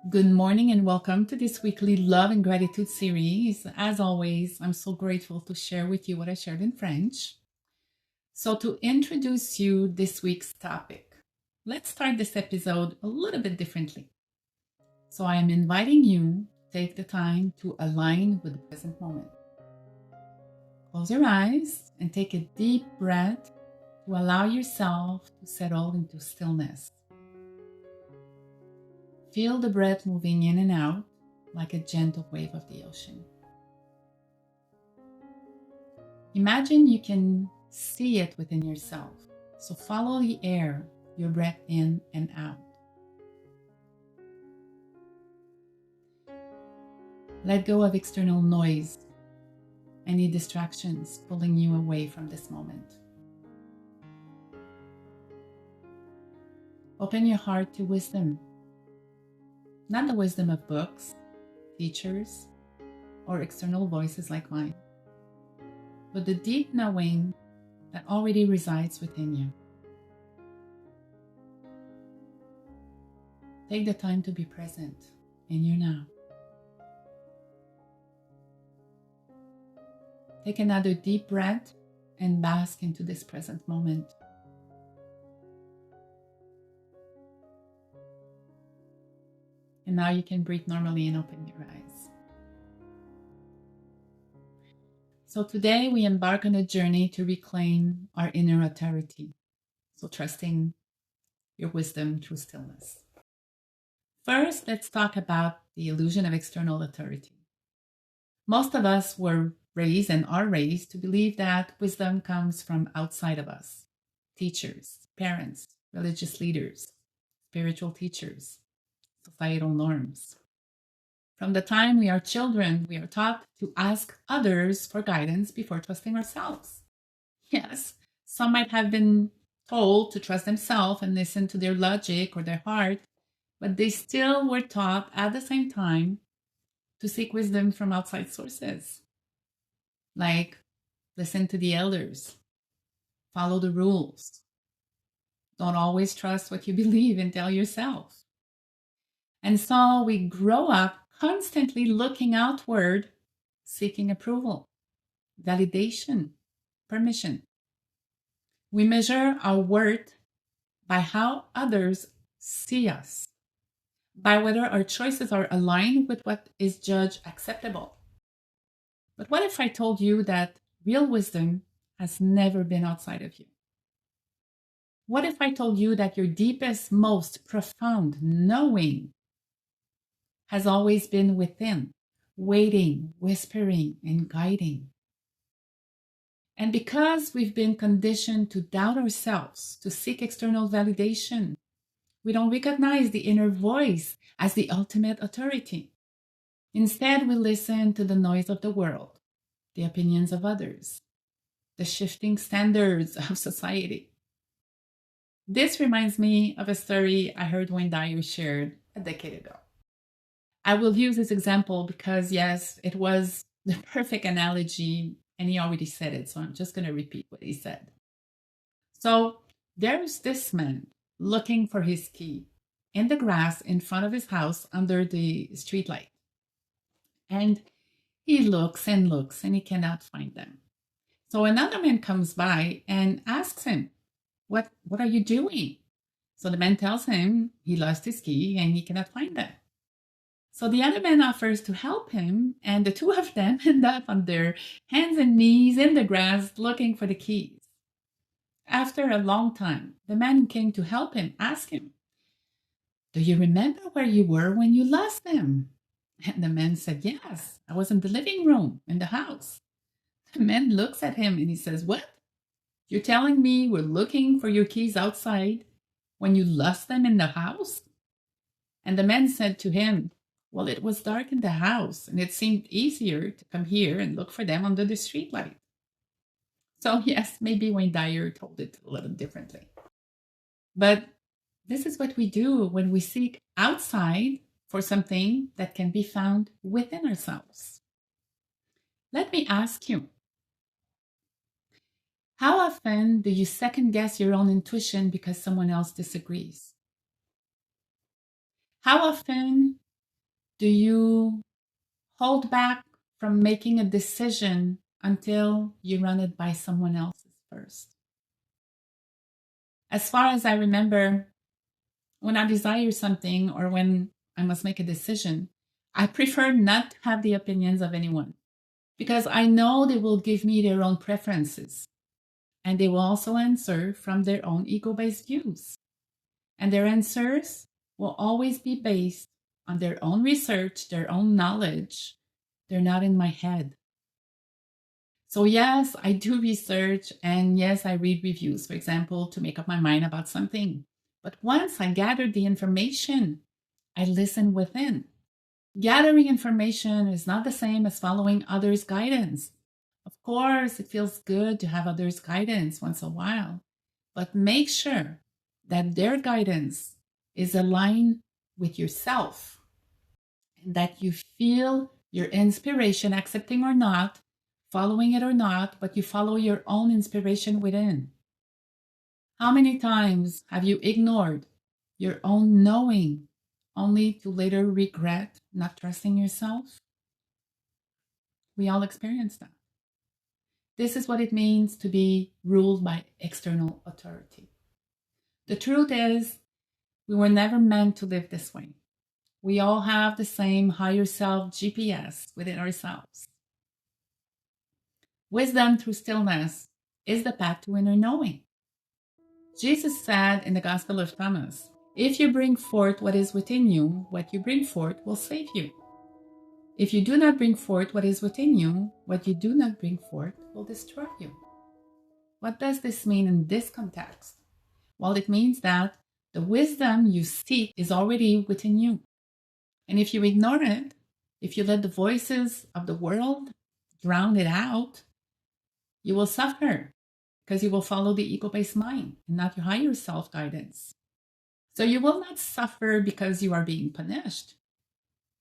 Good morning and welcome to this weekly Love and Gratitude series. As always, I'm so grateful to share with you what I shared in French. So, to introduce you this week's topic, let's start this episode a little bit differently. So, I am inviting you to take the time to align with the present moment. Close your eyes and take a deep breath to allow yourself to settle into stillness. Feel the breath moving in and out like a gentle wave of the ocean. Imagine you can see it within yourself. So follow the air, your breath in and out. Let go of external noise, any distractions pulling you away from this moment. Open your heart to wisdom, not the wisdom of books, teachers, or external voices like mine, but the deep knowing that already resides within you. Take the time to be present in your now. Take another deep breath and bask into this present moment. And now you can breathe normally and open your eyes. So today we embark on a journey to reclaim our inner authority. So trusting your wisdom through stillness. First, let's talk about the illusion of external authority. Most of us were raised and are raised to believe that wisdom comes from outside of us. Teachers, parents, religious leaders, spiritual teachers, societal norms. From the time we are children, we are taught to ask others for guidance before trusting ourselves. Yes, some might have been told to trust themselves and listen to their logic or their heart, but they still were taught at the same time to seek wisdom from outside sources. Like, listen to the elders, follow the rules. Don't always trust what you believe and tell yourself. And so we grow up constantly looking outward, seeking approval, validation, permission. We measure our worth by how others see us, by whether our choices are aligned with what is judged acceptable. But what if I told you that real wisdom has never been outside of you? What if I told you that your deepest, most profound knowing has always been within, waiting, whispering, and guiding? And because we've been conditioned to doubt ourselves, to seek external validation, we don't recognize the inner voice as the ultimate authority. Instead, we listen to the noise of the world, the opinions of others, the shifting standards of society. This reminds me of a story I heard Wayne Dyer shared a decade ago. I will use this example because, yes, it was the perfect analogy, and he already said it, so I'm just going to repeat what he said. So there's this man looking for his key in the grass in front of his house under the streetlight. And he looks and looks and he cannot find them. So another man comes by and asks him, what are you doing? So the man tells him he lost his key and he cannot find them. So the other man offers to help him, and the two of them end up on their hands and knees in the grass looking for the keys. After a long time, the man who came to help him asked him, do you remember where you were when you lost them? And the man said, yes, I was in the living room in the house. The man looks at him and he says, what? You're telling me we're looking for your keys outside when you lost them in the house? And the man said to him, well, it was dark in the house and it seemed easier to come here and look for them under the streetlight. So yes, maybe Wayne Dyer told it a little differently. But this is what we do when we seek outside for something that can be found within ourselves. Let me ask you, how often do you second guess your own intuition because someone else disagrees? How often Do you hold back from making a decision until you run it by someone else's first? As far as I remember, when I desire something or when I must make a decision, I prefer not to have the opinions of anyone because I know they will give me their own preferences and they will also answer from their own ego based views. And their answers will always be based on their own research, their own knowledge. They're not in my head. So, yes, I do research and yes, I read reviews, for example, to make up my mind about something. But once I gather the information, I listen within. Gathering information is not the same as following others' guidance. Of course, it feels good to have others' guidance once in a while, but make sure that their guidance is aligned with yourself and that you feel your inspiration, accepting or not, following it or not, but you follow your own inspiration within. How many times have you ignored your own knowing only to later regret not trusting yourself? We all experience that. This is what it means to be ruled by external authority. The truth is, we were never meant to live this way. We all have the same higher self GPS within ourselves. Wisdom through stillness is the path to inner knowing. Jesus said in the Gospel of Thomas, if you bring forth what is within you, what you bring forth will save you. If you do not bring forth what is within you, what you do not bring forth will destroy you. What does this mean in this context? Well, it means that the wisdom you seek is already within you. And if you ignore it, if you let the voices of the world drown it out, you will suffer because you will follow the ego-based mind and not your higher self guidance. So you will not suffer because you are being punished,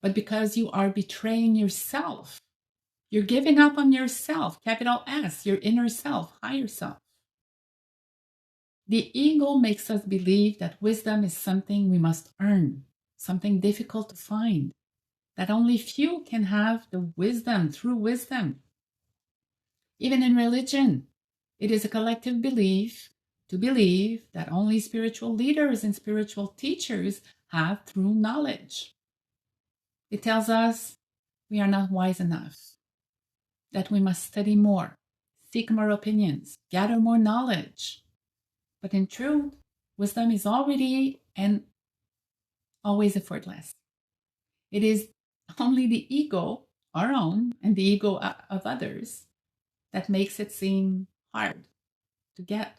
but because you are betraying yourself. You're giving up on yourself, capital S, your inner self, higher self. The ego makes us believe that wisdom is something we must earn, something difficult to find, that only few can have the wisdom, true wisdom. Even in religion, it is a collective belief to believe that only spiritual leaders and spiritual teachers have true knowledge. It tells us we are not wise enough, that we must study more, seek more opinions, gather more knowledge. But in truth, wisdom is already and always effortless. It is only the ego, our own, and the ego of others that makes it seem hard to get,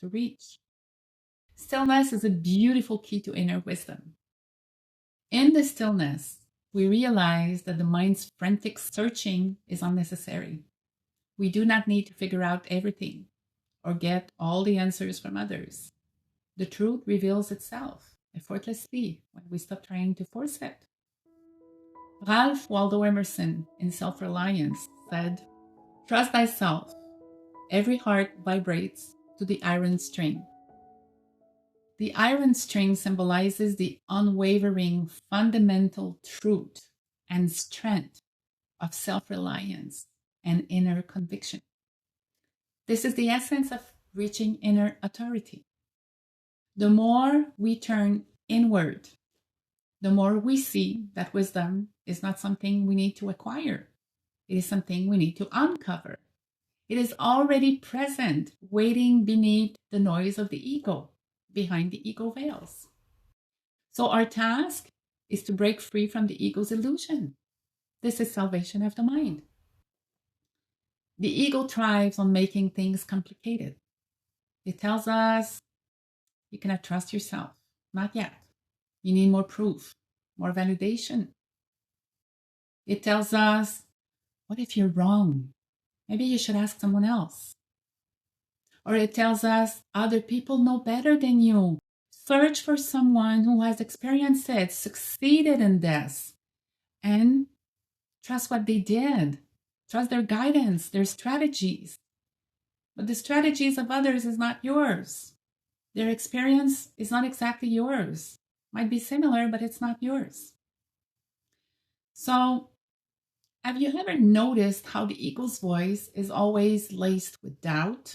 to reach. Stillness is a beautiful key to inner wisdom. In the stillness, we realize that the mind's frantic searching is unnecessary. We do not need to figure out everything or get all the answers from others. The truth reveals itself effortlessly when we stop trying to force it. Ralph Waldo Emerson, in Self-Reliance, said, trust thyself. Every heart vibrates to the iron string. The iron string symbolizes the unwavering fundamental truth and strength of self-reliance and inner conviction. This is the essence of reaching inner authority. The more we turn inward, the more we see that wisdom is not something we need to acquire. It is something we need to uncover. It is already present, waiting beneath the noise of the ego, behind the ego veils. So our task is to break free from the ego's illusion. This is salvation of the mind. The ego thrives on making things complicated. It tells us you cannot trust yourself. Not yet. You need more proof, more validation. It tells us, what if you're wrong? Maybe you should ask someone else. Or it tells us, other people know better than you. Search for someone who has experienced it, succeeded in this, and trust what they did. Trust their guidance, their strategies. But the strategies of others is not yours. Their experience is not exactly yours. Might be similar, but it's not yours. So, have you ever noticed how the ego's voice is always laced with doubt,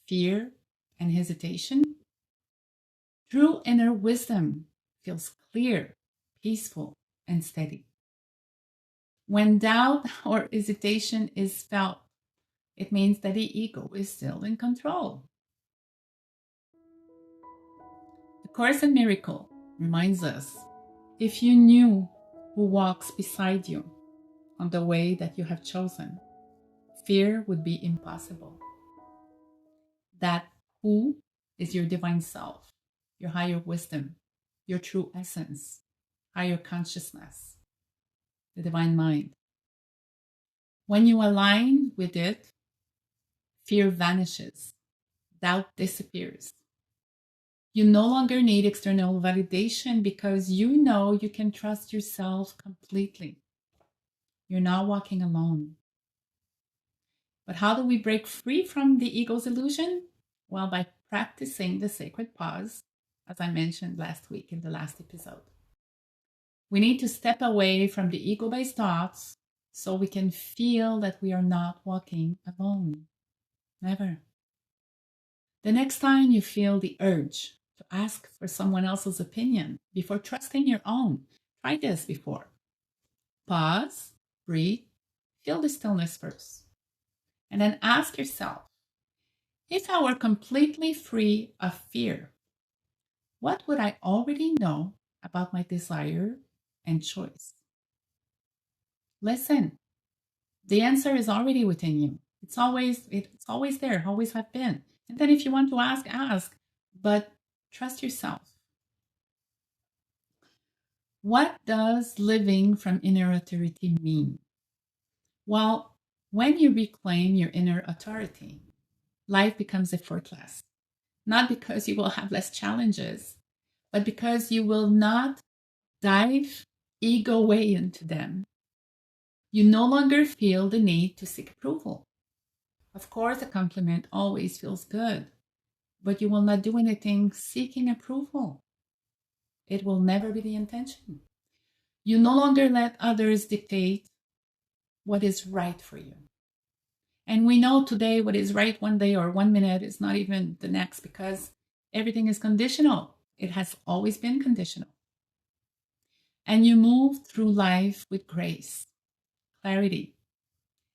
fear, and hesitation? True inner wisdom feels clear, peaceful, and steady. When doubt or hesitation is felt, it means that the ego is still in control. The Course in Miracle reminds us, if you knew who walks beside you on the way that you have chosen, fear would be impossible. That who is your divine self, your higher wisdom, your true essence, higher consciousness, the divine mind. When you align with it, fear vanishes, doubt disappears. You no longer need external validation because you know you can trust yourself completely. You're not walking alone. But how do we break free from the ego's illusion? Well, by practicing the sacred pause, as I mentioned last week in the last episode. We need to step away from the ego-based thoughts so we can feel that we are not walking alone. Never. The next time you feel the urge to ask for someone else's opinion before trusting your own, try this before. Pause, breathe, feel the stillness first, and then ask yourself, if I were completely free of fear, what would I already know about my desire and choice? Listen, the answer is already within you. It's always there, always have been. And then if you want to ask, but trust yourself. What does living from inner authority mean? Well, when you reclaim your inner authority, life becomes effortless. Not because you will have less challenges, but because you will not dive ego way into them. You no longer feel the need to seek approval. Of course, a compliment always feels good, but you will not do anything seeking approval. It will never be the intention. You no longer let others dictate what is right for you. And we know today what is right one day or 1 minute is not even the next because everything is conditional. It has always been conditional. And you move through life with grace, clarity,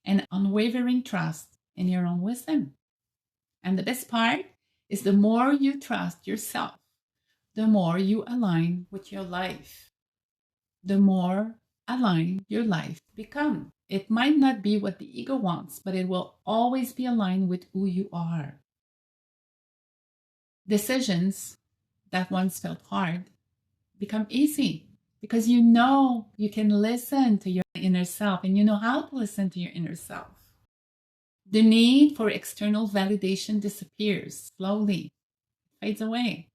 and unwavering trust in your own wisdom. And the best part is the more you trust yourself, the more you align with your life, the more aligned your life becomes. It might not be what the ego wants, but it will always be aligned with who you are. Decisions that once felt hard become easy because you know you can listen to your inner self and you know how to listen to your inner self. The need for external validation disappears slowly, fades away,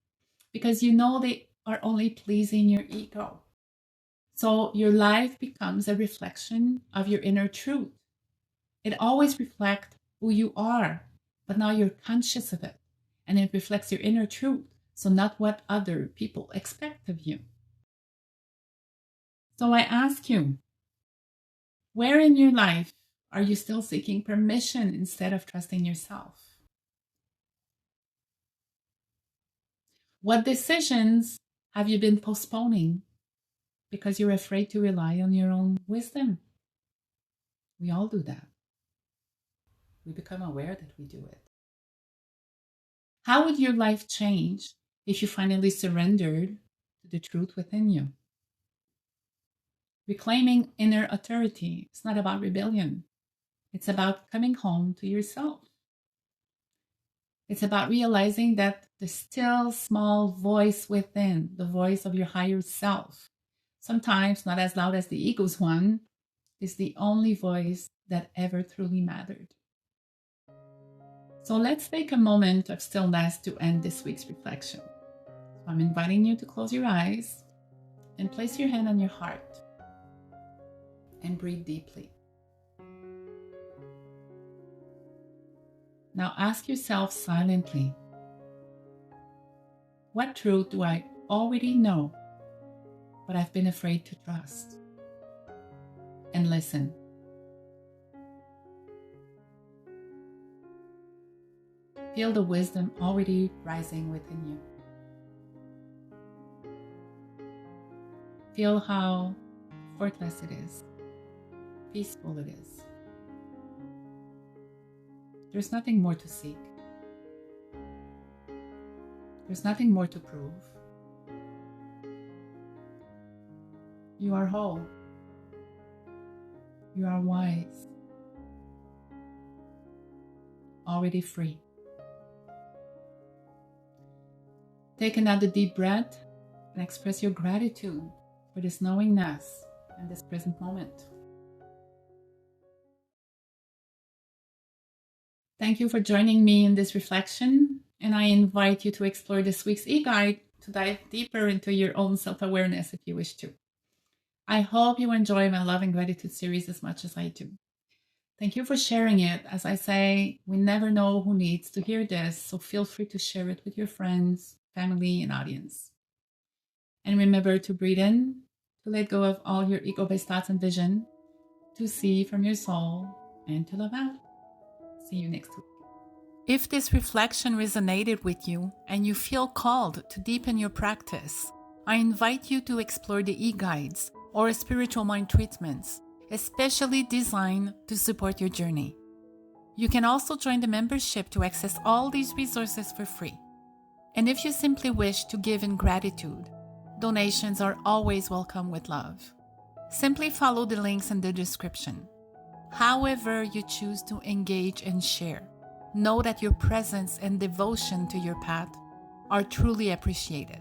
because you know they are only pleasing your ego. So your life becomes a reflection of your inner truth. It always reflects who you are, but now you're conscious of it, and it reflects your inner truth, so not what other people expect of you. So I ask you, where in your life are you still seeking permission instead of trusting yourself? What decisions have you been postponing because you're afraid to rely on your own wisdom? We all do that. We become aware that we do it. How would your life change if you finally surrendered to the truth within you? Reclaiming inner authority is not about rebellion. It's about coming home to yourself. It's about realizing that the still small voice within, the voice of your higher self, sometimes not as loud as the ego's one, is the only voice that ever truly mattered. So let's take a moment of stillness to end this week's reflection. So I'm inviting you to close your eyes and place your hand on your heart and breathe deeply. Now ask yourself silently, what truth do I already know, but I've been afraid to trust? and listen. Feel the wisdom already rising within you. Feel how effortless it is, peaceful it is. There's nothing more to seek. There's nothing more to prove. You are whole. You are wise. Already free. Take another deep breath and express your gratitude for this knowingness and this present moment. Thank you for joining me in this reflection, and I invite you to explore this week's e-guide to dive deeper into your own self-awareness if you wish to. I hope you enjoy my Love and Gratitude series as much as I do. Thank you for sharing it. As I say, we never know who needs to hear this, so feel free to share it with your friends, family, and audience. And remember to breathe in, to let go of all your ego-based thoughts and vision, to see from your soul, and to love out. See you next week. If this reflection resonated with you and you feel called to deepen your practice, I invite you to explore the e-guides or spiritual mind treatments, especially designed to support your journey. You can also join the membership to access all these resources for free. And if you simply wish to give in gratitude, donations are always welcome with love. Simply follow the links in the description. However you choose to engage and share, know that your presence and devotion to your path are truly appreciated.